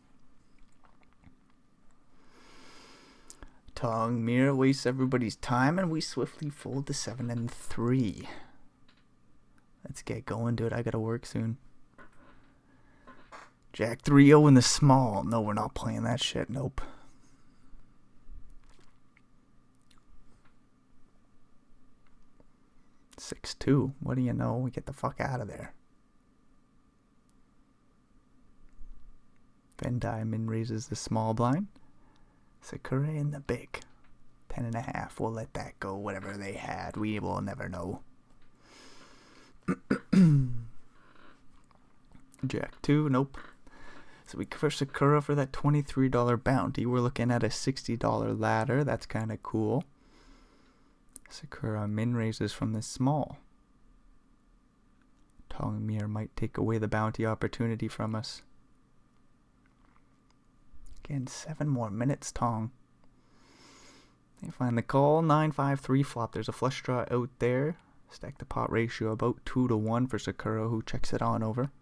Tongmere wastes everybody's time, and we swiftly fold to 7-3. Let's get going, dude. I gotta work soon. Jack 3-0 in the small. No, we're not playing that shit. Nope. $6-2. What do you know? We get the fuck out of there. Vendai min raises the small blind. Sakura in the big. 10.5. We'll let that go. Whatever they had, we will never know. Jack 2. Nope. So we cover Sakura for that $23 bounty. We're looking at a $60 ladder. That's kind of cool. Sakura min raises from the small. Tongmere might take away the bounty opportunity from us. Again, 7 more minutes, Tong. They find the call. 9-5-3 flop. There's a flush draw out there. Stack the pot ratio about 2-1 for Sakura, who checks it on over.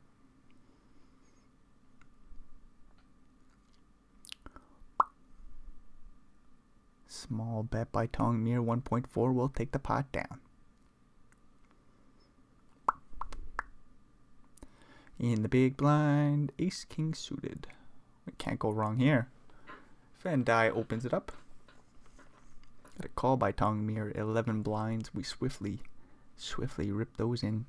Small bet by Tongmere, 1.4 will take the pot down. In the big blind, ace king suited. We can't go wrong here. Van Die opens it up. Got a call by Tong Mir. 11 blinds. We swiftly rip those in.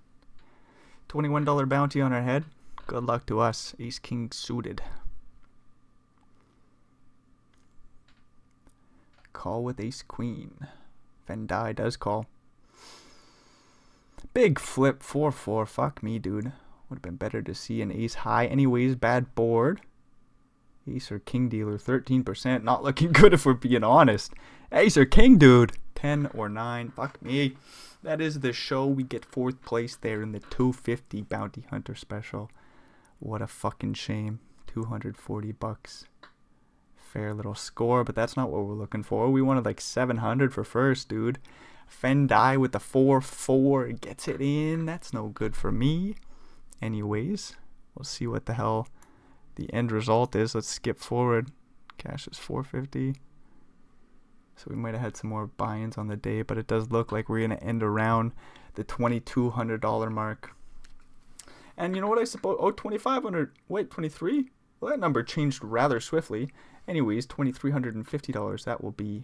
$21 bounty on our head. Good luck to us. Ace king suited. Call with ace queen. Van Die does call. Big flip 4-4. Fuck me, dude. Would have been better to see an ace high. Anyways, bad board. Ace or king dealer, 13%. Not looking good if we're being honest. Ace or king, dude. 10 or 9. Fuck me. That is the show. We get 4th place there in the 250 Bounty Hunter special. What a fucking shame. $240. Fair little score, but that's not what we're looking for. We wanted like 700 for first, dude. Van Die with the 4-4 gets it in. That's no good for me. Anyways, we'll see what the hell the end result is. Let's skip forward. Cash is 450. So we might have had some more buy-ins on the day, but it does look like we're going to end around the $2,200 mark. And you know what I suppose? Oh, 2,500. Wait, 23? Well, that number changed rather swiftly. Anyways, $2,350. That will be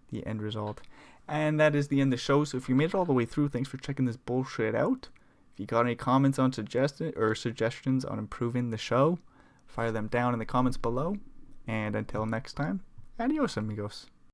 the end result. And that is the end of the show. So if you made it all the way through, thanks for checking this bullshit out. If you got any comments on suggestions on improving the show, fire them down in the comments below. And until next time, adios amigos.